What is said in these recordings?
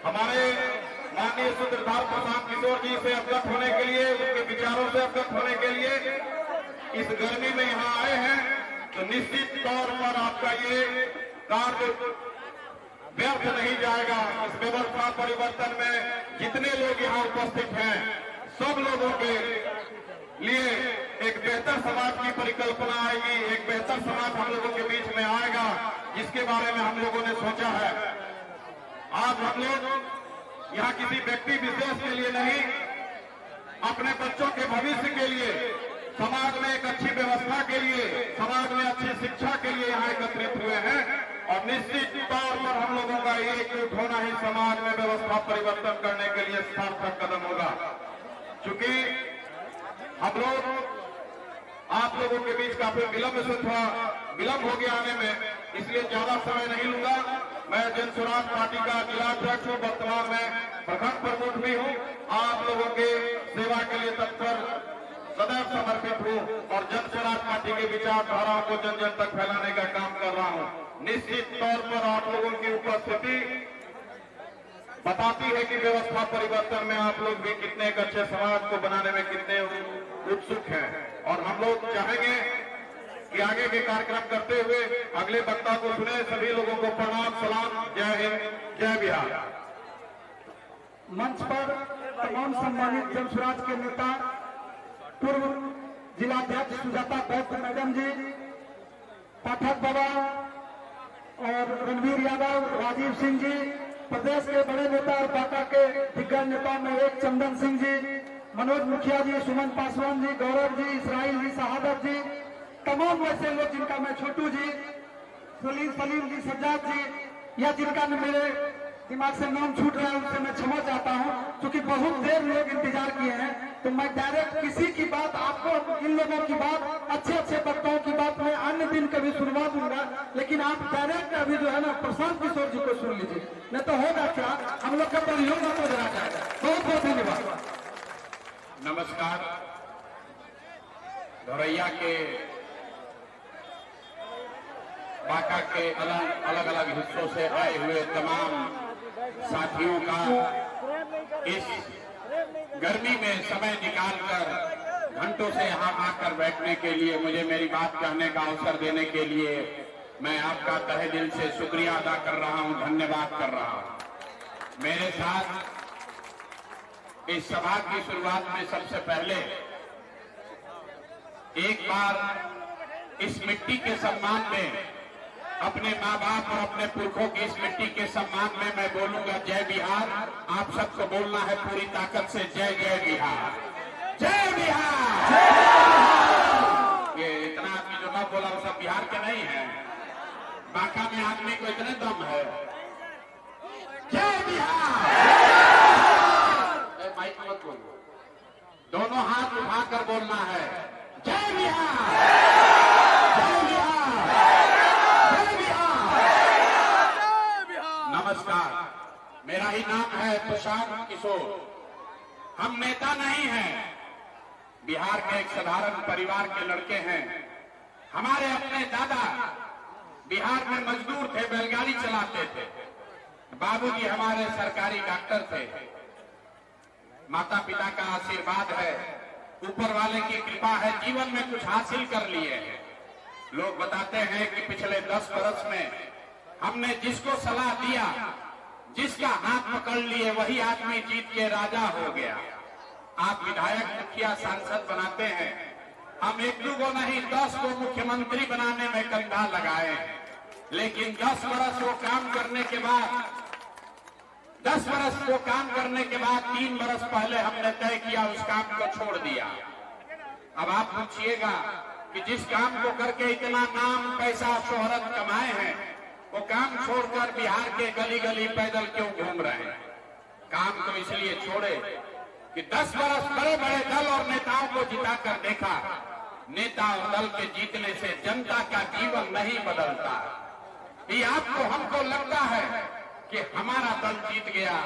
हमारे माननीय सूत्रधार प्रशांत किशोर जी से अवगत होने के लिए, उनके विचारों से अवगत होने के लिए इस गर्मी में यहाँ आए हैं, तो निश्चित तौर पर आपका ये कार्य व्यर्थ नहीं जाएगा। इस व्यवस्था परिवर्तन में जितने लोग यहाँ उपस्थित हैं, सब लोगों के लिए एक बेहतर समाज की परिकल्पना आएगी, एक बेहतर समाज हम लोगों के बीच में आएगा, जिसके बारे में हम लोगों ने सोचा है। आज हम लोग यहाँ किसी व्यक्ति विशेष के लिए नहीं, अपने बच्चों के भविष्य के लिए, समाज में एक अच्छी व्यवस्था के लिए, समाज में अच्छी शिक्षा के लिए यहाँ एकत्रित हुए हैं। और निश्चित तौर पर हम लोगों का एकजुट होना ही समाज में व्यवस्था परिवर्तन करने के लिए सार्थक कदम होगा। चूंकि हम लोग आप लोगों के बीच काफी विलंब से थोड़ा विलंब हो गया आने में, इसलिए ज्यादा समय नहीं लूंगा। मैं जन स्वराज पार्टी का जिलाध्यक्ष हूँ, वर्तमान में प्रखंड प्रमुख भी हूँ। आप लोगों के सेवा के लिए तत्पर सदैव समर्पित हूँ और जन स्वराज पार्टी के विचारधाराओं को जन जन तक फैलाने का काम कर रहा हूँ। निश्चित तौर पर आप लोगों की उपस्थिति बताती है कि व्यवस्था परिवर्तन में आप लोग भी कितने एक अच्छे समाज को बनाने में कितने उत्सुक हैं। और हम लोग चाहेंगे कि आगे के कार्यक्रम करते हुए अगले वक्ता को सुने। सभी लोगों को प्रणाम, सलाम, जय हिंद, जय बिहार। मंच पर तमाम सम्मानित जन स्वराज के नेता, पूर्व जिलाध्यक्ष सुजाता दत्त मैडम जी, पाठक बाबा और रणवीर यादव, राजीव सिंह जी, प्रदेश के बड़े नेता और बांका के दिग्गज नेता में एक चंदन सिंह जी, मनोज मुखिया जी, सुमन पासवान जी, गौरव जी, इसराइल जी, शहादत जी, तमाम वैसे लोग जिनका मैं छोटू जी, सलीम जी, सज्जाद जी, या जिनका मेरे दिमाग से नाम छूट रहा है, उनसे मैं क्षमा चाहता हूं। क्योंकि बहुत देर लोग इंतजार किए हैं, तो मैं डायरेक्ट किसी की बात, आपको इन लोगों की बात, अच्छे अच्छे वक्ताओं की बात मैं अन्य दिन कभी सुनवा दूंगा, लेकिन आप डायरेक्ट अभी जो है ना प्रशांत किशोर जी को सुन लीजिए, नहीं तो होगा क्या, हम लोग का परियोग हो जाएगा। बहुत बहुत धन्यवाद। नमस्कार। धोरैया के बांका के अलग अलग हिस्सों से आए हुए तमाम साथियों का इस गर्मी में समय निकालकर घंटों से यहाँ आकर बैठने के लिए, मुझे मेरी बात कहने का अवसर देने के लिए मैं आपका तहे दिल से शुक्रिया अदा कर रहा हूँ, धन्यवाद कर रहा हूँ। मेरे साथ इस सभा की शुरुआत में सबसे पहले एक बार इस मिट्टी के सम्मान में, अपने माँ बाप और अपने पुरखों की इस मिट्टी के सम्मान में मैं बोलूंगा जय बिहार। आप सबको बोलना है पूरी ताकत से, जय जय बिहार, जय बिहार। ये इतना आदमी जो ना बोला वो सब बिहार के नहीं है। बांका में आदमी को इतने दम है, जय बिहार। माइक मत बोलो, दोनों हाथ उठाकर बोलना है, जय बिहार, जय बिहार, जय बिहार। नमस्कार, मेरा ही नाम है प्रशांत किशोर। हम नेता नहीं हैं, बिहार के एक साधारण परिवार के लड़के हैं। हमारे अपने दादा बिहार में मजदूर थे, बैलगाड़ी चलाते थे। बाबूजी हमारे सरकारी डॉक्टर थे। माता पिता का आशीर्वाद है, ऊपर वाले की कृपा है, जीवन में कुछ हासिल कर लिए हैं। लोग बताते हैं कि पिछले 10 वर्ष में हमने जिसको सलाह दिया, जिसका हाथ पकड़ लिए, वही आदमी जीत के राजा हो गया। आप विधायक, मुखिया, सांसद बनाते हैं, हम एक दो को नहीं 10 को मुख्यमंत्री बनाने में कंधा लगाए, लेकिन 10 वर्ष वो काम करने के बाद 3 वर्ष पहले हमने तय किया, उस काम को छोड़ दिया। अब आप पूछिएगा कि जिस काम को करके इतना नाम, पैसा, शोहरत कमाए हैं, वो काम छोड़कर बिहार के गली गली पैदल क्यों घूम रहे हैं? काम तो इसलिए छोड़े कि 10 वर्ष बड़े बड़े दल और नेताओं को जिताकर देखा, नेता और दल के जीतने से जनता का जीवन नहीं बदलता। ये आपको, हमको लगता है कि हमारा दल जीत गया,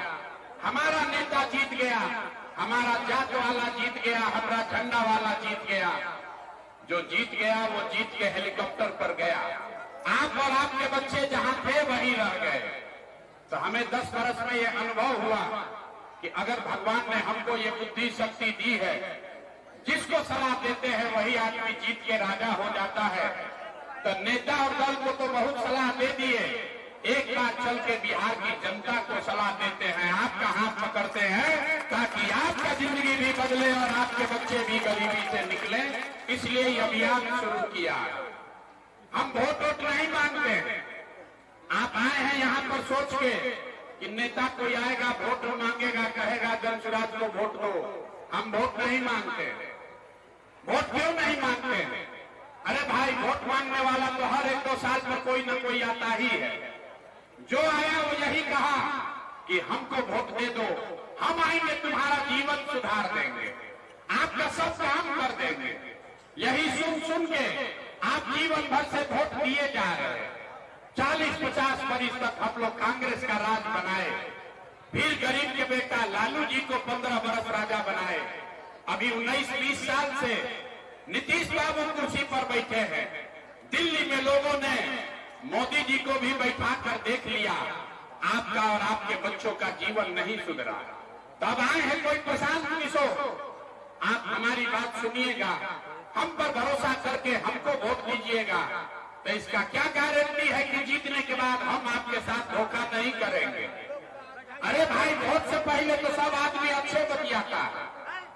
हमारा नेता जीत गया, हमारा जात वाला जीत गया, हमारा झंडा वाला जीत गया। जो जीत गया वो जीत के हेलीकॉप्टर पर गया। आप और आपके बच्चे जहां थे वहीं रह गए। तो हमें 10 वर्ष में ये अनुभव हुआ कि अगर भगवान ने हमको ये बुद्धि शक्ति दी है, जिसको सलाह देते हैं वही आदमी जीत के राजा हो जाता है। तो नेता और दल को तो बहुत सलाह दे दिए, एक बार चल के बिहार की जनता को सलाह देते हैं, आपका हाथ पकड़ते हैं ताकि आपका जिंदगी भी बदले और आपके बच्चे भी गरीबी से निकले। इसलिए ये अभियान शुरू किया। हम वोट वोट नहीं मांगते हैं। आप आए हैं यहाँ पर सोच के कि नेता कोई आएगा वोट मांगेगा, कहेगा जनसुराज को वोट दो। हम वोट नहीं मांगते। वोट क्यों नहीं मांगते हैं? अरे भाई, वोट मांगने वाला तो हर 1-2 साल पर कोई न कोई आता ही है। जो आया वो यही कहा कि हमको वोट दे दो, हम आएंगे तुम्हारा जीवन सुधार देंगे, आपका सब काम कर देंगे। यही सुन सुन के आप जीवन भर से वोट दिए जा रहे हैं। 40-50 वर्ष तक हम लोग कांग्रेस का राज बनाए, फिर गरीब के बेटा लालू जी को 15 वर्ष राजा बनाए। अभी 19-20 साल से नीतीश बाबू कुर्सी पर बैठे हैं। दिल्ली में लोगों ने मोदी जी को भी बैठा कर देख लिया, आपका और आपके बच्चों का जीवन नहीं सुधरा। तब आए हैं कोई प्रशांत किशोर, आप हमारी बात सुनिएगा, हम पर भरोसा करके हमको वोट दीजिएगा। तो इसका क्या गारंटी है कि जीतने के बाद हम आपके साथ धोखा नहीं करेंगे? अरे भाई, वोट से पहले तो सब आदमी अच्छे बतियाता है,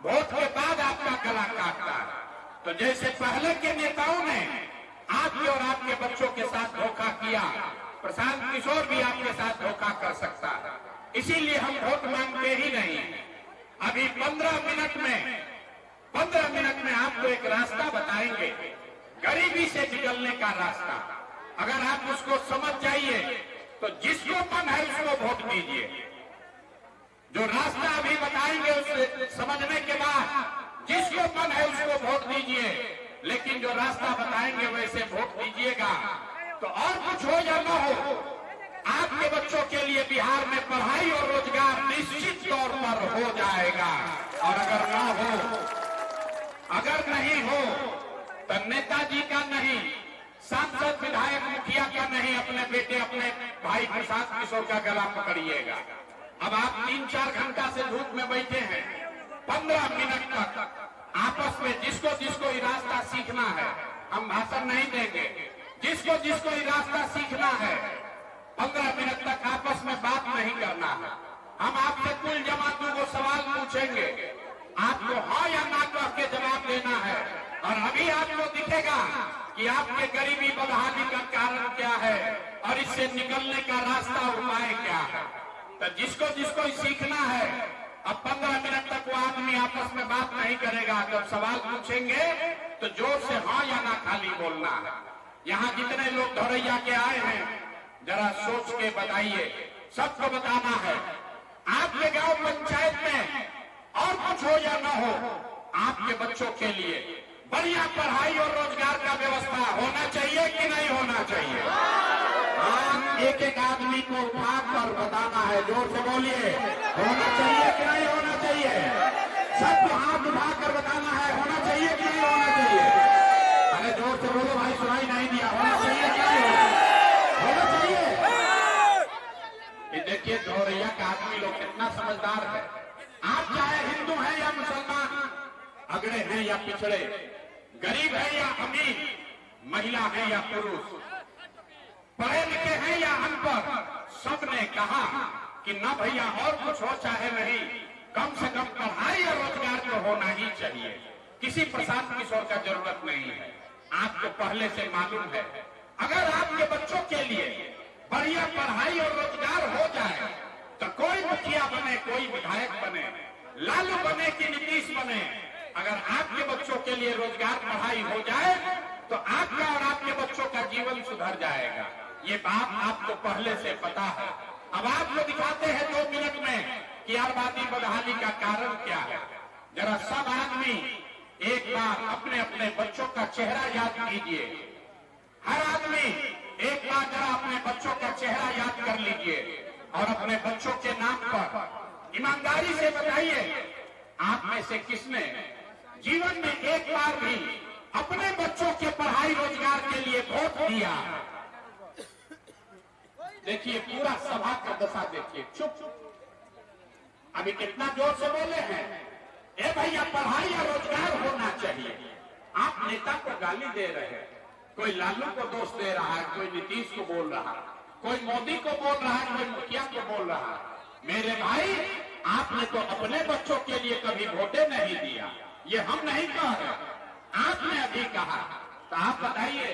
वोट के बाद आपका गला काटता है। तो जैसे पहले के नेताओं ने आपके और आपके बच्चों के साथ धोखा किया, प्रशांत किशोर भी आपके साथ धोखा कर सकता है। इसीलिए हम वोट मांगते ही नहीं। अभी 15 मिनट में आपको एक रास्ता बताएंगे, गरीबी से निकलने का रास्ता। अगर आप उसको समझ जाइए तो जिसको मन है उसको वोट दीजिए। जो रास्ता अभी बताएंगे उसे समझने के बाद जिसको मन है उसको वोट दीजिए, लेकिन जो रास्ता बताएंगे वैसे वोट दीजिएगा। तो और कुछ हो या न हो, आपके बच्चों के लिए बिहार में पढ़ाई और रोजगार निश्चित तौर पर हो जाएगा। और अगर न हो, अगर नहीं हो तो नेताजी का नहीं, सांसद विधायक मुखिया का नहीं, अपने बेटे अपने भाई प्रशांत किशोर का गला पकड़िएगा। अब आप 3-4 घंटा से धूप में बैठे हैं, 15 मिनट तक आपस में जिसको जिसको ये रास्ता सीखना है, हम भाषण नहीं देंगे, जिसको जिसको ये रास्ता सीखना है 15 मिनट तक आपस में बात नहीं करना है। हम आपसे कुल जमातों को सवाल पूछेंगे, आपको हाँ या ना कह के जवाब देना है। और अभी आपको दिखेगा कि आपके गरीबी बदहाली का कारण क्या है और इससे निकलने का रास्ता उपाय क्या है। तो जिसको जिसको सीखना है, अब 15 मिनट तक वो आदमी आपस में बात नहीं करेगा। जब सवाल पूछेंगे तो जोर से हाँ या ना खाली बोलना है। यहाँ जितने लोग धोरैया के आए हैं, जरा सोच के बताइए, सबको बताना है। आपके गांव पंचायत में और कुछ हो या न हो, आपके बच्चों के लिए बढ़िया पढ़ाई और रोजगार का व्यवस्था होना चाहिए कि नहीं होना चाहिए? हाँ, एक एक आदमी को उठाकर बताना है, जोर से बोलिए, होना चाहिए कि नहीं होना चाहिए? सबको हाथ उठाकर बताना है, होना चाहिए कि नहीं होना चाहिए? अरे जोर से बोलो भाई, सुनाई नहीं दिया। होना चाहिए कि नहीं होना चाहिए? ये देखिए धोरैया का आदमी लोग कितना समझदार है। आप चाहे हिंदू हैं या मुसलमान, अगड़े हैं या पिछड़े, गरीब है या अमीर, महिला है या पुरुष, पढ़े लिखे हैं या अनपढ़, सबने कहा कि न भैया और कुछ हो चाहे नहीं, कम से कम पढ़ाई और रोजगार तो होना ही चाहिए। किसी प्रशांत किशोर का जरूरत नहीं है, आपको पहले से मालूम है। अगर आपके बच्चों के लिए बढ़िया पढ़ाई और रोजगार हो जाए तो कोई मुखिया बने, कोई विधायक बने, लालू बने कि नीतीश बने, अगर आपके बच्चों के लिए रोजगार पढ़ाई हो जाए तो आपका और आपके बच्चों का जीवन सुधर जाएगा। ये बात आपको पहले से पता है। अब आपको दिखाते हैं 2 मिनट में कि आबादी बदहाली का कारण क्या है। जरा सब आदमी एक बार अपने अपने बच्चों का चेहरा याद कीजिए। हर आदमी एक बार जरा अपने बच्चों का चेहरा याद कर लीजिए और अपने बच्चों के नाम पर ईमानदारी से बताइए, आप में से किसने जीवन में एक बार भी अपने बच्चों के पढ़ाई रोजगार के लिए वोट दिया? देखिए पूरा सभा का दशा देखिए, चुप। अभी कितना जोर से बोले हैं, ए भैया पढ़ाई या रोजगार होना चाहिए। आप नेता को गाली दे रहे हैं, कोई लालू को दोष दे रहा है, कोई नीतीश को बोल रहा है, कोई मोदी को बोल रहा है, कोई मुखिया को बोल रहा है। मेरे भाई आपने तो अपने बच्चों के लिए कभी वोटे नहीं दिया, ये हम नहीं कह रहे, आपने अभी कहा। तो आप बताइए,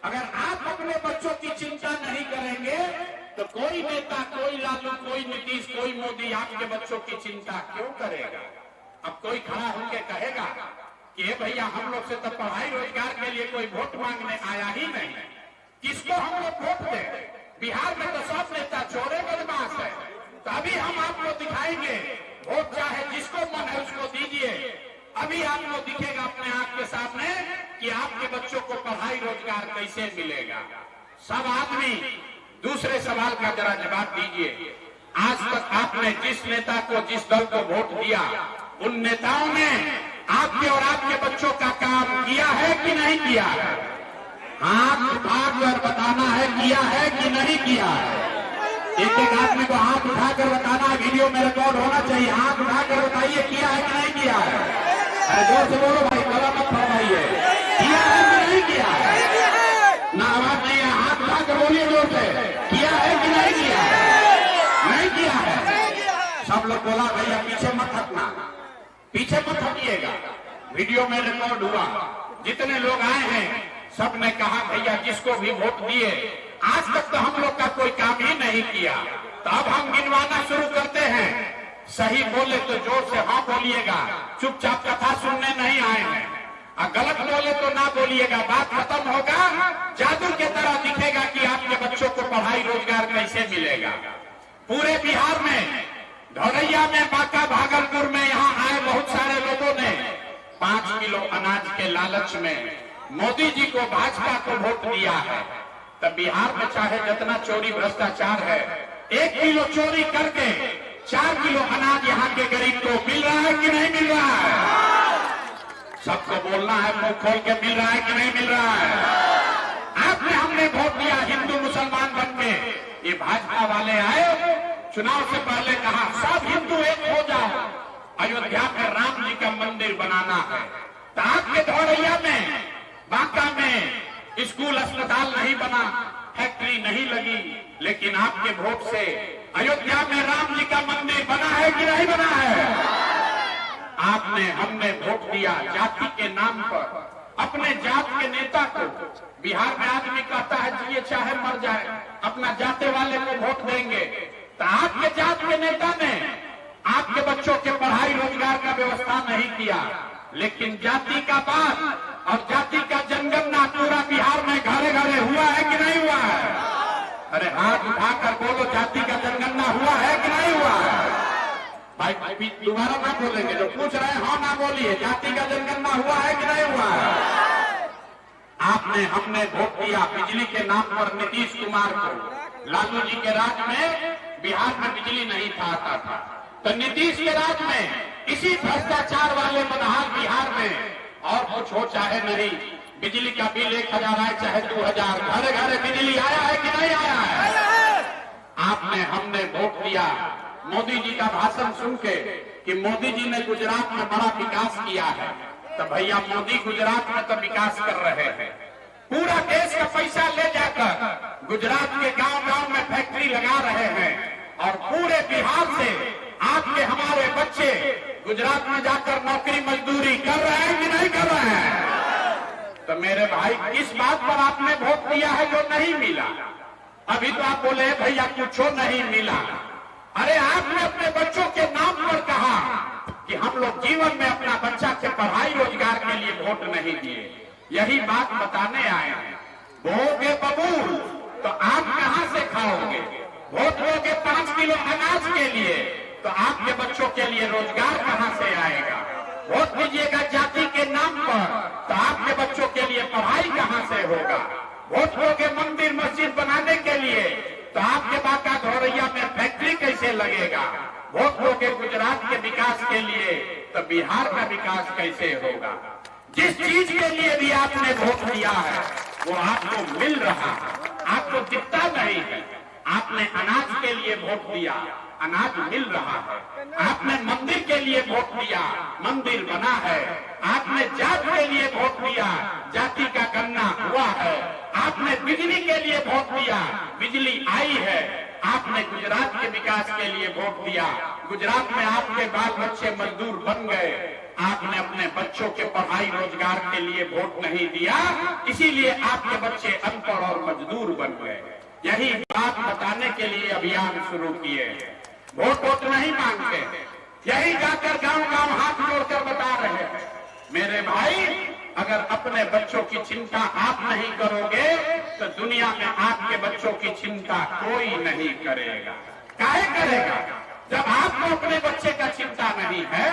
अगर आप अपने बच्चों की चिंता नहीं करेंगे तो कोई नेता, कोई लालू, कोई नीतीश, कोई मोदी आपके बच्चों की चिंता क्यों करेगा? अब कोई खड़ा होकर कहेगा कि भैया हम लोग से तो पढ़ाई रोजगार के लिए कोई वोट मांगने आया ही नहीं, किसको हम लोग वोट दें? बिहार में तो सब नेता चोरे बदमाश है। तो अभी हम आपको दिखाएंगे, वोट चाहे जिसको मन है उसको दीजिए। अभी आपको दिखेगा अपने आंख के सामने कि आपके बच्चों को पढ़ाई रोजगार कैसे मिलेगा। सब आदमी दूसरे सवाल का जरा जवाब दीजिए। आज तक आपने जिस नेता को, जिस दल को वोट दिया, उन नेताओं ने आपके और आपके बच्चों का काम किया है कि नहीं किया है? हाथ उठाकर बताना है, किया है कि नहीं किया है। एक एक आदमी को हाथ उठाकर बताना है, वीडियो में रिकॉर्ड होना चाहिए। हाथ उठाकर बताइए किया है कि नहीं किया है। अरे जोर से बोलो भाई, गला मत फरमाइए। किया है कि नहीं किया है? ना आवाज नहीं है, हाथ उठाकर बोलिए जोर से, किया है कि नहीं किया है? नहीं किया है। सब लोग बोला भैया पीछे मत हटना, पीछे मत हटिएगा। वीडियो में रिकॉर्ड हुआ, जितने लोग आए हैं सबने कहा भैया जिसको भी वोट दिए, आज तक तो हम लोग का कोई काम ही नहीं किया। तो अब हम गिनवाना शुरू करते हैं। सही बोले तो जोर से हाँ बोलिएगा, चुपचाप कथा सुनने नहीं आए हैं। और गलत बोले तो ना बोलिएगा, बात खत्म होगा, जादू के तरह दिखेगा कि आपके बच्चों को पढ़ाई रोजगार कैसे मिलेगा। पूरे बिहार में, धौरैया में, बांका, भागलपुर में यहाँ आए बहुत सारे लोगों ने 5 किलो अनाज के लालच में मोदी जी को, भाजपा को वोट दिया है। तब बिहार में चाहे जितना चोरी भ्रष्टाचार है, 1 किलो चोरी करके 4 किलो अनाज यहाँ के गरीब को मिल रहा है कि नहीं मिल रहा है? सबको बोलना है, मुंह खोल के, मिल रहा है कि नहीं मिल रहा है? आपने, हमने वोट दिया हिंदू मुसलमान बन के। ये भाजपा वाले आए, चुनाव से पहले कहा सब हिंदू एक हो जाओ, अयोध्या में राम जी का मंदिर बनाना है। तो आपके धौरैया में, बांका में स्कूल अस्पताल नहीं बना, फैक्ट्री नहीं लगी, लेकिन आपके वोट से अयोध्या में राम जी का मंदिर बना है कि नहीं बना है? आपने, हमने वोट दिया जाति के नाम पर, अपने जात के नेता को। बिहार में आदमी कहता है जिए चाहे मर जाए, अपना जाते वाले को वोट देंगे। तो आपके जात के नेता ने आपके बच्चों के पढ़ाई रोजगार का व्यवस्था नहीं किया, लेकिन जाति का बात और जाति का जनगणना पूरा बिहार में घरे घरे हुआ है कि नहीं हुआ है? अरे हाथ उठाकर बोलो, जाति का जनगणना हुआ है कि नहीं हुआ है? भाई दोबारा ना बोलेंगे, जो पूछ रहे हैं हाँ ना बोलिए, जाति का जनगणना हुआ है कि नहीं हुआ है? आपने, हमने वोट दिया बिजली के नाम पर नीतीश कुमार को। लालू जी के राज में बिहार में बिजली नहीं था, आता था। तो नीतीश के राज में इसी भ्रष्टाचार वाले बदहाल बिहार में, और कुछ हो चाहे नहीं, बिजली का बिल 1000 आए चाहे 2000, घरे घरे बिजली आया है कि नहीं आया है? आपने, हमने वोट दिया मोदी जी का भाषण सुन के कि मोदी जी ने गुजरात में बड़ा विकास किया है। तो भैया मोदी गुजरात में तो विकास कर रहे हैं, पूरा देश का पैसा ले जाकर गुजरात के गांव-गांव में फैक्ट्री लगा रहे हैं, और पूरे बिहार से आपके, हमारे बच्चे गुजरात में जाकर नौकरी मजदूरी कर रहे हैं कि नहीं कर रहे हैं? तो मेरे भाई, किस बात पर आपने वोट दिया है जो नहीं मिला? अभी तो आप बोले भैया कुछ नहीं मिला। अरे आपने अपने बच्चों के नाम पर कहा कि हम लोग जीवन में अपना बच्चा के पढ़ाई रोजगार के लिए वोट नहीं दिए। यही बात बताने आए हैं। बोगे बबूल तो आप कहां से खाओगे? वोट दोगे 5 किलो अनाज के लिए, तो आपके बच्चों के लिए रोजगार कहां से आएगा? वोट दीजिएगा जाति के नाम पर, तो आपके बच्चों के लिए पढ़ाई कहां से होगा? वोट दोगे मंदिर मस्जिद बनाने के लिए, तो आपके बांका धौरैया में फैक्ट्री कैसे लगेगा? वोट दोगे गुजरात के विकास के लिए, तो बिहार का विकास कैसे होगा? जिस चीज के लिए भी आपने वोट दिया है वो आपको मिल रहा है, आपको दिखता नहीं है। आपने अनाज के लिए वोट दिया, अनाज मिल रहा है। आपने मंदिर के लिए वोट दिया, मंदिर बना है। आपने जात के लिए वोट दिया, जाति का गणना हुआ है। आपने बिजली के लिए वोट दिया, बिजली आई है। आपने गुजरात के विकास के लिए वोट दिया, गुजरात में आपके बाल बच्चे मजदूर बन गए। आपने अपने बच्चों के पढ़ाई रोजगार के लिए वोट नहीं दिया, इसीलिए आपके बच्चे अनपढ़ और मजदूर बन गए। यही बात बताने के लिए अभियान शुरू किए। वोट नहीं मांगते, यही जाकर गांव गांव हाथ जोड़कर बता रहे हैं, मेरे भाई अगर अपने बच्चों की चिंता आप नहीं करोगे तो दुनिया में आपके बच्चों की चिंता कोई नहीं करेगा। काहे करेगा? जब आपको अपने बच्चे का चिंता नहीं है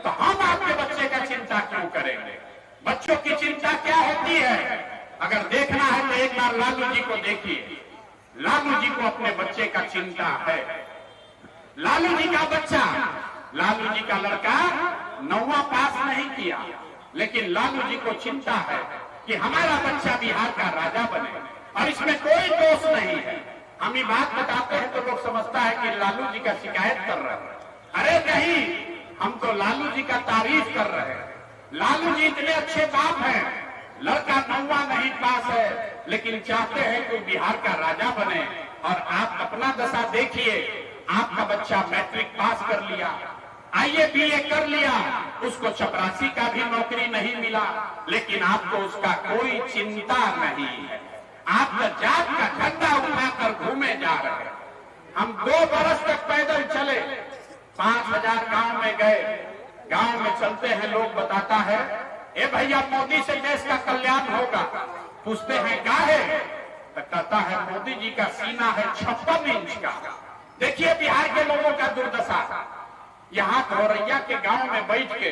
तो हम आपके बच्चे का चिंता क्यों करेंगे? बच्चों की चिंता क्या होती है? अगर देखना है तो एक बार लालू जी को देखिए। लालू जी को अपने बच्चे का चिंता है। लालू जी का बच्चा, लालू जी का लड़का 9वां पास नहीं किया, लेकिन लालू जी को चिंता है कि हमारा बच्चा बिहार का राजा बने और इसमें कोई दोष नहीं है। हम ये बात बताते हैं तो लोग समझता है कि लालू जी का शिकायत कर रहे हैं। अरे नहीं, हम तो लालू जी का तारीफ कर रहे हैं। लालू जी इतने अच्छे बाप हैं, लड़का 9वां नहीं पास है लेकिन चाहते हैं कि बिहार का राजा बने। और आप अपना दशा देखिए, आपका बच्चा मैट्रिक पास कर लिया, आईए बीए कर लिया, उसको चपरासी का भी नौकरी नहीं मिला, लेकिन आपको उसका कोई चिंता नहीं है। आप जात का झंडा उठाकर घूमे जा रहे हैं। हम 2 बरस तक पैदल चले, 5000 गांव में गए। गांव में चलते हैं, लोग बताता है, ए भैया मोदी से देश का कल्याण होगा। पूछते हैं क्या है? तो कहता है मोदी जी का सीना है 56 इंच का। देखिए बिहार के लोगों का दुर्दशा। यहाँ गौरैया के गांव में बैठ के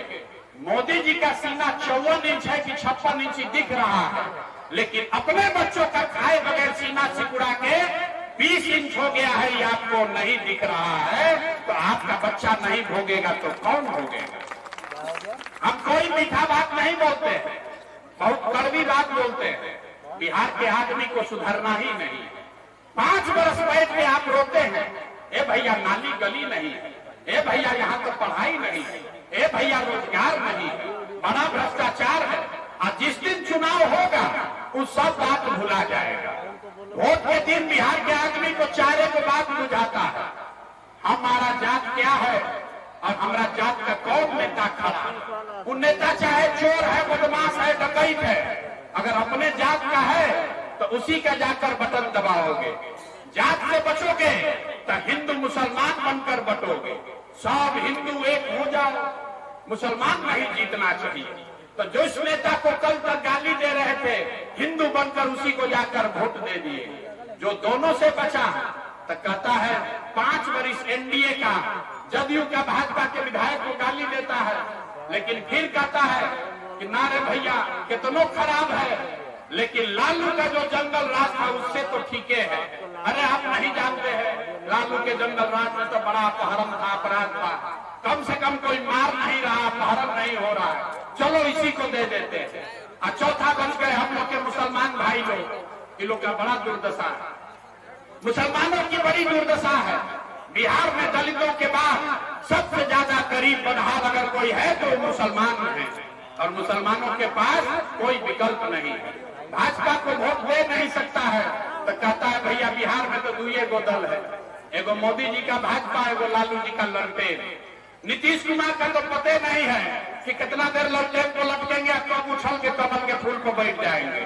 मोदी जी का सीना 54 इंच है कि 56 इंच दिख रहा है, लेकिन अपने बच्चों का खाए बगैर सीना सिकुड़ा के 20 इंच हो गया है, ये आपको नहीं दिख रहा है। तो आपका बच्चा नहीं भोगेगा तो कौन भोगेगा? हम कोई मीठा बात नहीं बोलते, बहुत कड़वी बात बोलते हैं। बिहार के आदमी को सुधरना ही नहीं। 5 बरस बैठ के आप रोते हैं, ए भैया नाली गली नहीं है, ए भैया यहाँ तो पढ़ाई नहीं है, ए भैया रोजगार नहीं है, बड़ा भ्रष्टाचार है। और जिस दिन चुनाव होगा उस सब बात भुला जाएगा। वोट के दिन बिहार के आदमी को चारे को बात बुझाता है, हमारा जात क्या है और हमारा जात का कौन नेता खड़ा है। वो नेता चाहे चोर है, बदमाश है, डकैत है, अगर अपने जात का है तो उसी का जाकर बटन दबाओगे। जात से बचोगे तो हिंदू मुसलमान बनकर बटोगे। सब हिंदू एक हो जाओ, मुसलमान नहीं जीतना चाहिए। तो जो इस नेता को कल तक गाली दे रहे थे, हिंदू बनकर उसी को जाकर वोट दे दिए। जो दोनों से बचा तो कहता है 5 वर्ष एनडीए का, जदयू का भाजपा के विधायक को गाली देता है, लेकिन फिर कहता है कि नारे भैया कितनों खराब है, लेकिन लालू का जो जंगल राज था उससे तो ठीक है। अरे आप नहीं जानते हैं, लालू के जंगल राज में तो बड़ा अपहरण था, अपराध था, कम से कम कोई मार नहीं रहा, अपहरण नहीं हो रहा है, चलो इसी को दे देते हैं। और चौथा बच गए हम लोग के मुसलमान भाई लोग। इन लोग का बड़ा दुर्दशा है, मुसलमानों की बड़ी दुर्दशा है। बिहार में दलितों के बाद सबसे ज्यादा गरीब बदहाल अगर कोई है तो मुसलमान है, और मुसलमानों के पास कोई विकल्प नहीं है। भाजपा को वोट दे नहीं सकता है तो कहता है भैया बिहार में तो 2 दल है, एगो मोदी जी का भाजपा, एगो लालू जी का ललटेन। नीतीश कुमार का तो पते नहीं है कि कितना देर ललटेन को लटकेंगे, कब उछल के कमल के फूल को बैठ जाएंगे।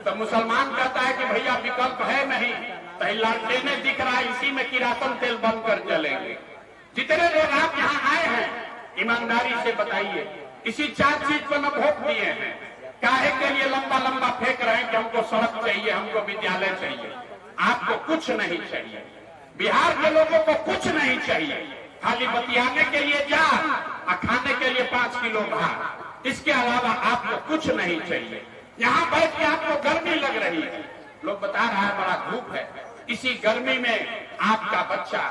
तो मुसलमान कहता है कि भैया विकल्प है नहीं, तो ललटेने दिख रहा है, इसी में किरासन तेल बंद कर चलेंगे। जितने लोग आप यहाँ आए हैं ईमानदारी से बताइए, इसी 4 चीज पर न वोट दिए हैं। काहे के लिए लंबा लंबा फेंक रहे हैं कि हमको सड़क चाहिए, हमको विद्यालय चाहिए। आपको कुछ नहीं चाहिए, बिहार के लोगों को कुछ नहीं चाहिए, खाली बतियाने के लिए जा और खाने के लिए 5 किलो भात, इसके अलावा आपको कुछ नहीं चाहिए। यहाँ बैठ के आपको गर्मी लग रही है, लोग बता रहा है बड़ा धूप है, इसी गर्मी में आपका बच्चा,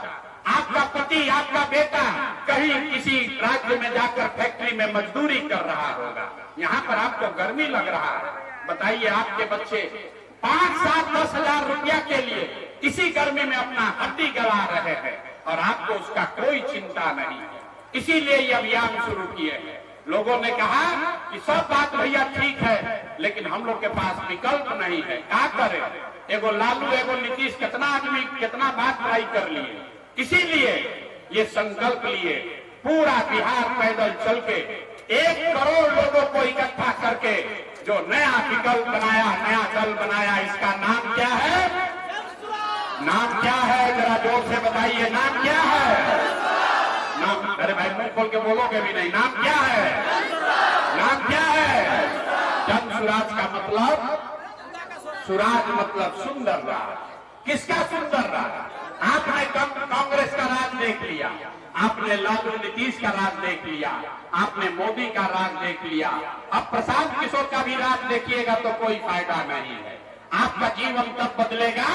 आपका पति, आपका बेटा कहीं किसी राज्य में जाकर फैक्ट्री में मजदूरी कर रहा होगा, यहाँ पर आपको गर्मी लग रहा है। बताइए आपके बच्चे 5, 7, 10 हजार रुपया के लिए इसी गर्मी में अपना हड्डी गला रहे हैं और आपको उसका कोई चिंता नहीं है। इसीलिए ये अभियान शुरू किए हैं। लोगों ने कहा कि सब बात भैया ठीक है, लेकिन हम लोग के पास विकल्प नहीं है, क्या करें? एगो लालू एगो नीतीश कितना आदमी कितना बात ट्राई कर लिए। इसीलिए ये संकल्प लिए पूरा बिहार पैदल चल के 1 करोड़ लोगों को इकट्ठा करके जो नया विकल्प बनाया, नया दल बनाया, इसका नाम क्या है? नाम क्या है? जरा जोर से बताइए, नाम क्या है? नाम, अरे भाई मुंह खोल के बोलोगे भी नहीं, नाम क्या है? नाम क्या है? जन सुराज का मतलब, सुराज मतलब सुंदर राज। किसका सुंदर राज? आपने कांग्रेस का राज देख लिया, आपने लालू नीतीश का राज देख लिया, आपने मोदी का राज देख लिया, अब प्रशांत किशोर का भी राज देखिएगा तो कोई फायदा नहीं है। आपका जीवन तब बदलेगा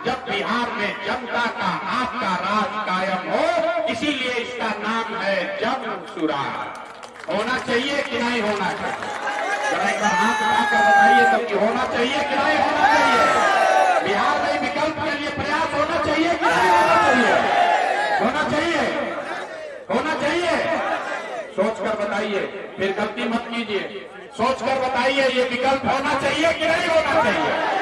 जब बिहार में जनता का आपका राज कायम हो। इसीलिए इसका नाम है जन सुराज। होना चाहिए कि नहीं होना चाहिए? जरा एक बार हाथ उठाकर बताइए तब कि होना चाहिए कि नहीं होना चाहिए? बिहार में विकल्प के लिए प्रयास होना चाहिए कि नहीं होना चाहिए? होना चाहिए, होना चाहिए। सोचकर बताइए, फिर गलती मत कीजिए। सोचकर बताइए ये विकल्प होना चाहिए कि नहीं होना चाहिए?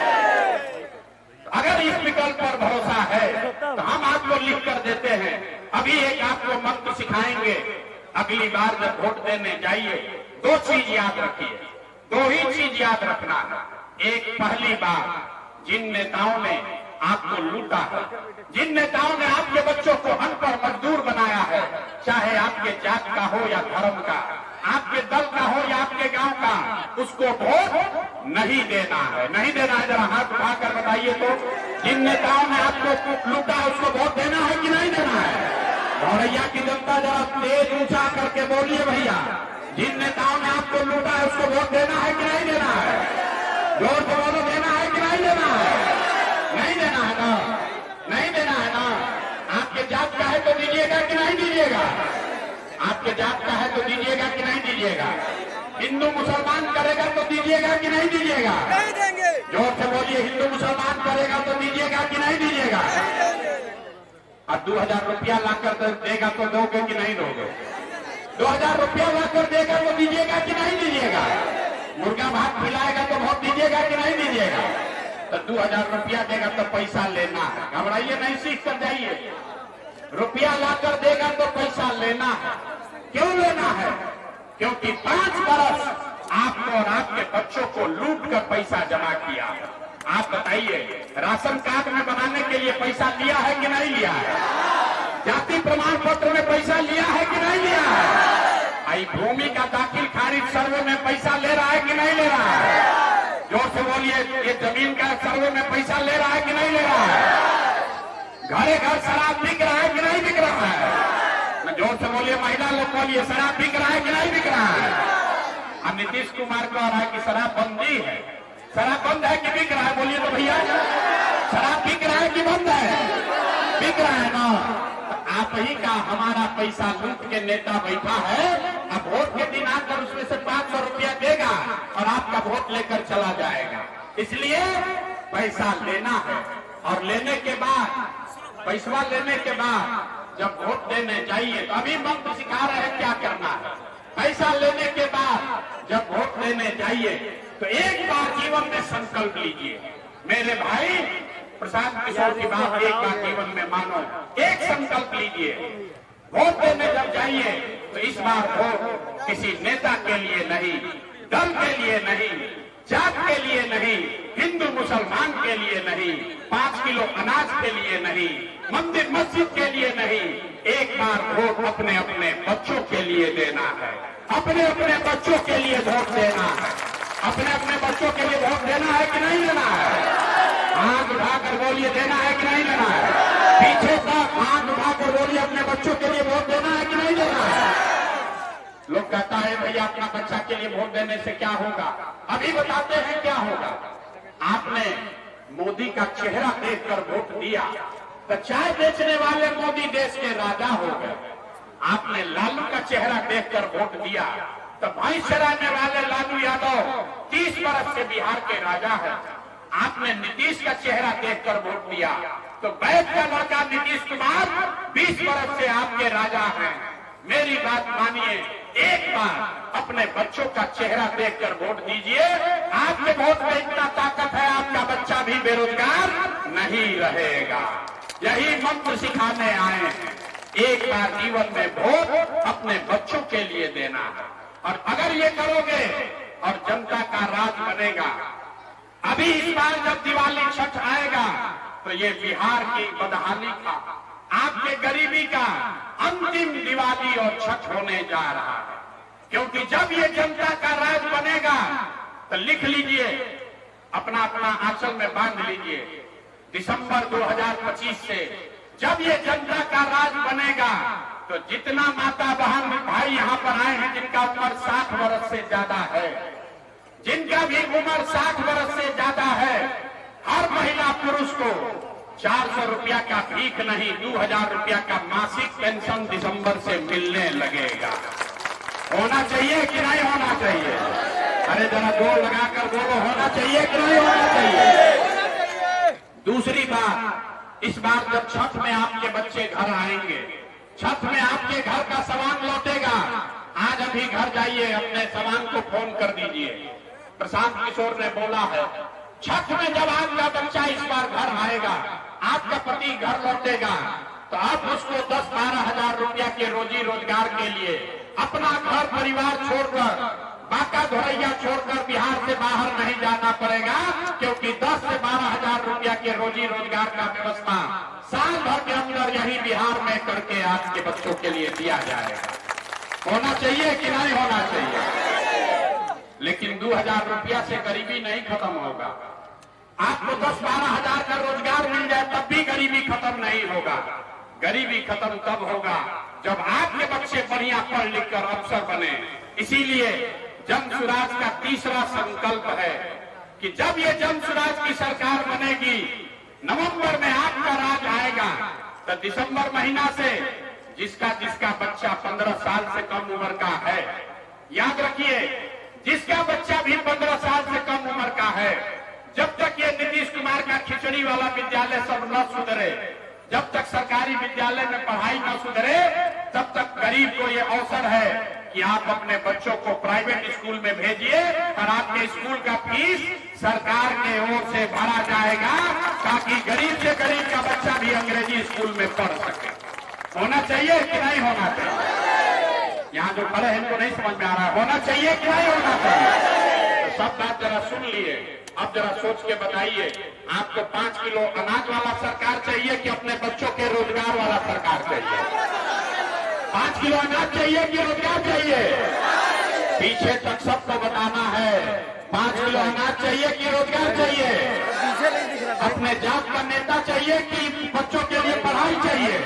अगर इस विकल्प पर भरोसा है तो हम आपको लिख कर देते हैं। अभी एक आपको मंत्र सिखाएंगे। अगली बार जब वोट देने जाइए 2 चीज याद रखिए, 2 ही चीज याद रखना। एक, पहली बार जिन नेताओं ने आपको लूटा है, जिन नेताओं ने आपके बच्चों को अनपढ़ मजदूर बनाया है, चाहे आपके जात का हो या धर्म का, आपके दल का हो या आपके गांव का, उसको वोट नहीं देना है। नहीं देना है, जरा हाथ उठाकर बताइए तो। जिन नेताओं ने आपको लूटा है उसको वोट देना है कि नहीं देना है? भौरैया की जनता जरा तेज ऊंचा करके बोलिए भैया, जिन नेताओं ने आपको लूटा है उसको वोट देना है कि नहीं देना है? जोर से बोलो, देना है कि नहीं देना है? नहीं देना है ना? नहीं देना है ना? आपके जात का है तो दीजिएगा कि नहीं दीजिएगा? आपके जात का है तो दीजिएगा कि नहीं दीजिएगा? हिंदू मुसलमान करेगा तो दीजिएगा कि नहीं दीजिएगा? नहीं देंगे। जोर से बोलिए, हिंदू मुसलमान करेगा तो दीजिएगा कि नहीं दीजिएगा? अब 2000 रुपया लाकर देगा तो दोगे कि नहीं दोगे? 2000 रुपया लाकर देगा तो दीजिएगा कि नहीं दीजिएगा? मुर्गा भात खिलाएगा तो वोट दीजिएगा कि नहीं दीजिएगा? तो 2000 रुपया देगा तो पैसा लेना है। घबराइए नहीं, सीख कर जाइए। रुपया लाकर देगा तो पैसा लेना है। क्यों लेना है? क्योंकि 5 बरस आपको और आपके बच्चों को लूट कर पैसा जमा किया। आप बताइए, राशन कार्ड में बनाने के लिए पैसा लिया है कि नहीं लिया है? जाति प्रमाण पत्र में पैसा लिया है कि नहीं लिया है? आई भूमि का दाखिल खारिज सर्वे में पैसा ले रहा है कि नहीं ले रहा है? जोर से बोलिए, ये जमीन का सर्वे में पैसा ले रहा है कि नहीं ले रहा है? घरे घर शराब बिक रहा है कि नहीं बिक रहा है? जोर से बोलिए, महिला लोग बोलिए, शराब बिक रहा है कि नहीं बिक रहा है? अब नीतीश कुमार को आ रहा है कि शराब बंदी है। शराब बंद है कि बिक रहा है? बोलिए तो भैया, शराब बिक रहा है कि बंद है? बिक रहा है ना? आप ही का हमारा पैसा लूट के नेता बैठा है। अब वोट के दिन आकर उसमें से 500 रुपया देगा और आपका वोट लेकर चला जाएगा। इसलिए पैसा लेना है और लेने के बाद, पैसा लेने के बाद जब वोट देने जाइए तो अभी मंत्र सिखा रहे हैं क्या करना है। पैसा लेने के बाद जब वोट देने जाइए तो एक बार जीवन में संकल्प लीजिए। मेरे भाई, प्रशांत किशोर की बात एक बार जीवन में मानो, एक संकल्प लीजिए। वोट देने जब जाइए तो इस बार वोट किसी नेता के लिए नहीं, दल के लिए नहीं, जात के लिए नहीं, हिंदू मुसलमान के लिए नहीं, 5 किलो अनाज के लिए नहीं, मंदिर मस्जिद के लिए नहीं, एक बार वोट अपने अपने बच्चों के लिए देना है। अपने अपने बच्चों के लिए वोट देना है। अपने अपने बच्चों के लिए वोट देना है कि नहीं देना है? हाथ उठाकर बोलिए, देना है कि नहीं देना है? पीछे तक हाथ उठाकर बोलिए, अपने बच्चों के लिए वोट देना है कि नहीं देना है? लोग कहता है भैया अपना बच्चा के लिए वोट देने से क्या होगा? अभी बताते हैं क्या होगा। आपने मोदी का चेहरा देखकर वोट दिया तो चाय बेचने वाले मोदी देश के राजा हो गए। आपने लालू का चेहरा देखकर वोट दिया तो भैंस चराने वाले लालू यादव 30 वर्ष से बिहार के राजा है। आपने नीतीश का चेहरा देखकर वोट दिया तो बैठ का लड़का नीतीश कुमार 20 वर्ष से आपके राजा हैं। मेरी बात मानिए, एक बार अपने बच्चों का चेहरा देखकर वोट दीजिए। आपके वोट में इतना ताकत है, आपका बच्चा भी बेरोजगार नहीं रहेगा। यही मंत्र सिखाने आए हैं। एक बार जीवन में वोट अपने बच्चों के लिए देना है, और अगर ये करोगे और जनता का राज बनेगा। अभी इस बार जब दिवाली छठ आएगा तो ये बिहार की बदहाली का, आपके गरीबी का अंतिम दिवाली और छठ होने जा रहा है। क्योंकि जब ये जनता का राज बनेगा तो लिख लीजिए, अपना अपना आंचल में बांध लीजिए, दिसंबर 2025 से जब ये जनता का राज बनेगा तो जितना माता बहन भाई यहाँ पर आए हैं जिनका उम्र 60 वर्ष से ज्यादा है, जिनका भी उम्र 60 वर्ष से ज्यादा है, हर महिला पुरुष को 400 रुपया का भीख नहीं, 2000 रुपया का मासिक पेंशन दिसंबर से मिलने लगेगा। होना चाहिए कि नहीं होना चाहिए? अरे जरा जोर लगाकर बोलो, होना चाहिए कि नहीं होना चाहिए? दूसरी बात, इस बार जब छठ में आपके बच्चे घर आएंगे, छठ में आपके घर का सामान लौटेगा। आज अभी घर जाइए, अपने सामान को फोन कर दीजिए। प्रशांत किशोर ने बोला है, छठ में जब आपका बच्चा इस बार घर आएगा, आपका पति घर लौटेगा, तो आप उसको 10-12 हजार रुपया के रोजी रोजगार के लिए अपना घर परिवार छोड़कर, बाका धोरैया छोड़कर बिहार से बाहर नहीं जाना पड़ेगा। क्योंकि 10 से 12 हजार रुपया के रोजी रोजगार का व्यवस्था साल भर के अंदर यही बिहार में करके आपके बच्चों के लिए दिया जाएगा। होना चाहिए कि नहीं होना चाहिए? लेकिन 2000 रुपया से गरीबी नहीं खत्म होगा। आपको 10-12 हजार का रोजगार मिल जाए तब भी गरीबी खत्म नहीं होगा। गरीबी खत्म तब होगा जब आपके बच्चे बढ़िया पढ़ लिख कर अफसर बने। इसीलिए जन सुराज का तीसरा संकल्प है कि जब ये जन सुराज की सरकार बनेगी, नवंबर में आपका राज आएगा, तो दिसंबर महीना से जिसका बच्चा 15 साल से कम उम्र का है, याद रखिए, जिसका बच्चा भी 15 साल से कम उम्र का है, जब तक ये नीतीश कुमार का खिचड़ी वाला विद्यालय सब न सुधरे, जब तक सरकारी विद्यालय में पढ़ाई न सुधरे, तब तक गरीब को ये अवसर है कि आप अपने बच्चों को प्राइवेट स्कूल में भेजिए और आपके स्कूल का फीस सरकार के ओर से भरा जाएगा, ताकि गरीब से गरीब का बच्चा भी अंग्रेजी स्कूल में पढ़ सके। होना चाहिए कि नहीं होना चाहिए? यहाँ जो खड़े हैं इनको नहीं समझ में आ रहा है, होना चाहिए कि नहीं होना चाहिए? तो सब बात जरा सुन लिए, अब जरा सोच के बताइए, आपको 5 किलो अनाज वाला सरकार चाहिए कि अपने बच्चों के रोजगार वाला सरकार चाहिए? 5 किलो अनाज चाहिए कि रोजगार चाहिए? पीछे तक सबको बताना है, 5 किलो अनाज चाहिए कि रोजगार चाहिए? अपने जात का नेता चाहिए कि बच्चों के लिए पढ़ाई चाहिए?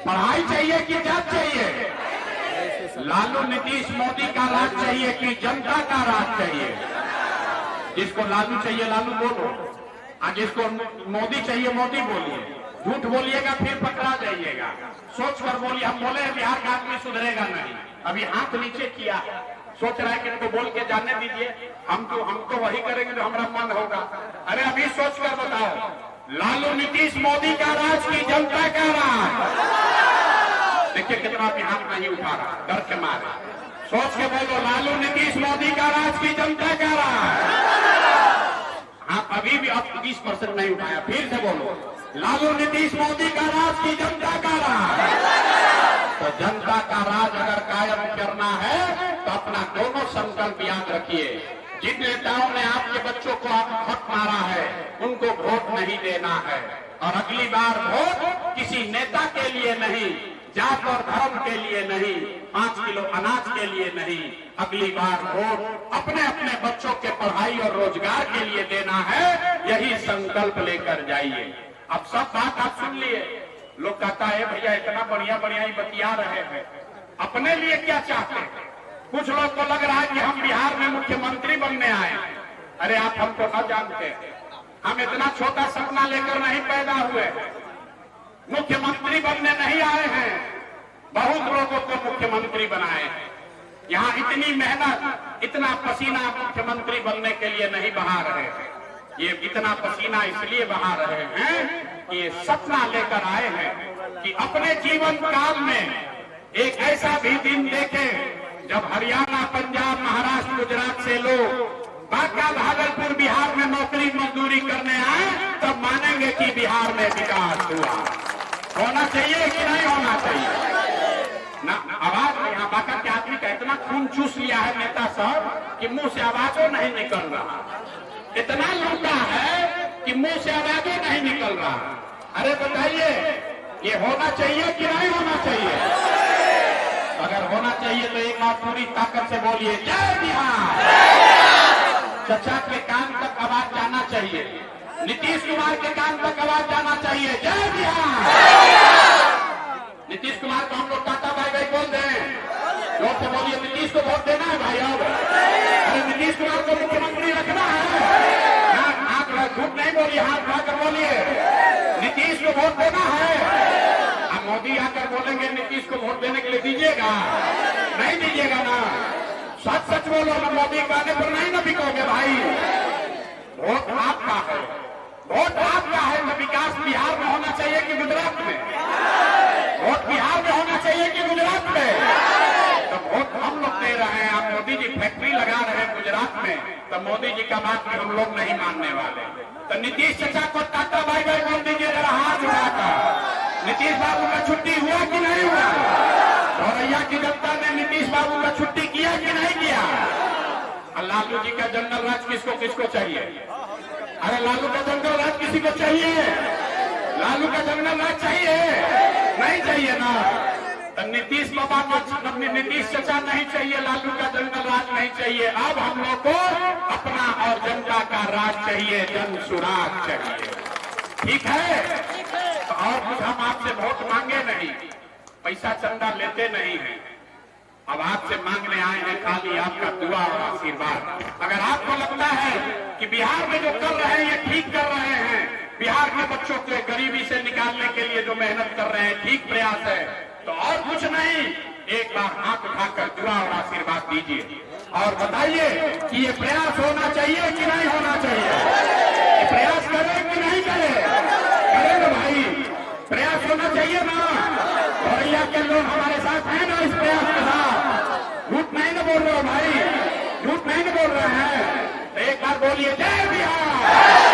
पढ़ाई चाहिए कि जात चाहिए? लालू नीतीश मोदी का राज चाहिए कि जनता का राज चाहिए? जिसको लालू चाहिए लालू बोलो, और जिसको मोदी चाहिए मोदी बोलिए। झूठ बोलिएगा फिर पकड़ा जाइएगा। सोच कर बोलिए। हम बोले हैं बिहार का आदमी सुधरेगा नहीं, अभी हाथ नीचे किया, सोच रहा है कि इनको बोल के जाने दीजिए, हमको वही करेंगे जो हमारा मन होगा। अरे अभी सोच कर बताओ, लालू नीतीश मोदी का राज की जनता का राज? देखिए कितना भी हाथ नहीं उठा रहा, डर के मारे। सोच के बोलो, लालू नीतीश मोदी का राज की जनता का राज? हाँ, अभी भी अब 20% नहीं उठाया, फिर से बोलो, लालू नीतीश मोदी का राज की जनता का राज? तो जनता का राज अगर कायम करना है तो अपना दोनों संकल्प याद रखिए। जिन नेताओं ने आपके बच्चों को आप हक मारा है, उनको वोट नहीं देना है। और अगली बार वोट किसी नेता के लिए नहीं, जात और धर्म के लिए नहीं, 5 किलो अनाज के लिए नहीं, अगली बार वोट अपने अपने बच्चों के पढ़ाई और रोजगार के लिए देना है। यही संकल्प लेकर जाइए। अब सब बात आप सुन लिए। लोग कहता है भैया इतना बढ़िया बढ़िया ही बतिया रहे हैं, अपने लिए क्या चाहते हैं? कुछ लोग को लग रहा है कि हम बिहार में मुख्यमंत्री बनने आए हैं। अरे आप हमको न जानते, हम इतना छोटा सपना लेकर नहीं पैदा हुए, मुख्यमंत्री बनने नहीं आए हैं, बहुत लोगों को मुख्यमंत्री बनाए हैं। यहाँ इतनी मेहनत, इतना पसीना मुख्यमंत्री बनने के लिए नहीं बहा रहे हैं। ये इतना पसीना इसलिए बहा रहे हैं ये सपना लेकर आए हैं कि अपने जीवन काल में एक ऐसा भी दिन देखें जब हरियाणा, पंजाब, महाराष्ट्र, गुजरात से लोग बांका, भागलपुर, बिहार में नौकरी मजदूरी करने आए तब मानेंगे कि बिहार में विकास हुआ। होना चाहिए कि नहीं होना चाहिए ना? आवाज यहाँ बांका के आदमी का इतना खून चूस लिया है नेता साहब कि मुंह से आवाजों नहीं निकल रहा, इतना लूटा है कि मुंह से आवाजों नहीं निकल रहा। अरे बताइए, ये होना चाहिए कि नहीं होना चाहिए? अगर होना चाहिए तो एक बार पूरी ताकत से बोलिए जय बिहार। चचा के कान तक आवाज जाना चाहिए, नीतीश कुमार के कान तक आवाज जाना चाहिए जय बिहार। नीतीश कुमार को हम लोग टाटा बाय बाय बोल दें, लोग से बोलिए नीतीश को वोट देना है भाई। अब अरे नीतीश कुमार को मुख्यमंत्री रखना है, आप झूठ नहीं बोलिए, हाथ उठाकर बोलिए नीतीश को वोट देना है। अब मोदी आकर बोलेंगे नीतीश को वोट देने के लिए दीजिएगा, नहीं दीजिएगा ना? सच सच बोलो ना, मोदी कहने पर नहीं ना बिकोगे भाई। वोट आपका है, वोट आपका है। तो विकास बिहार में होना चाहिए कि गुजरात में? वोट बिहार में होना चाहिए कि गुजरात में? तो वोट हम लोग दे रहे हैं। आप मोदी जी फैक्ट्री लगा रहे हैं गुजरात में, तो मोदी जी का बात भी हम लोग नहीं मानने वाले। तो नीतीश चचा को टाटा बाय बाय बोल दीजिए जरा हाथ उठाकर। नीतीश बाबू का छुट्टी हुआ कि नहीं हुआ? धौरैया की जनता ने नीतीश बाबू का छुट्टी किया कि नहीं किया? लालू जी का जंगल राज किसको किसको चाहिए? अरे लालू का जंगल राज किसी को चाहिए? लालू का जंगल राज चाहिए? नहीं चाहिए ना? तो नीतीश बाबा, नीतीश चचा नहीं चाहिए, लालू का जंगल राज नहीं चाहिए। अब हम लोग को अपना और जनता का राज चाहिए, जन सुराज चाहिए। ठीक है? तो और कुछ हम आपसे वोट मांगे नहीं, पैसा चंदा लेते नहीं है। अब आपसे मांगने आए हैं खाली आपका दुआ और आशीर्वाद। अगर आपको लगता है कि बिहार में जो कर रहे हैं ये ठीक कर रहे हैं, बिहार के बच्चों को गरीबी से निकालने के लिए जो मेहनत कर रहे हैं ठीक प्रयास है, तो और कुछ नहीं, एक बार हाथ उठाकर दुआ और आशीर्वाद दीजिए और बताइए कि ये प्रयास होना चाहिए कि नहीं होना चाहिए? ये प्रयास करें कि नहीं करें? करें ना भाई, प्रयास होना चाहिए ना? धौरैया के लोग हमारे साथ हैं ना इस प्रयास के साथ? झूठ नहीं ना बोल रहे हो भाई, झूठ नहीं ना बोल रहे हैं? तो एक बार बोलिए जय बिहार।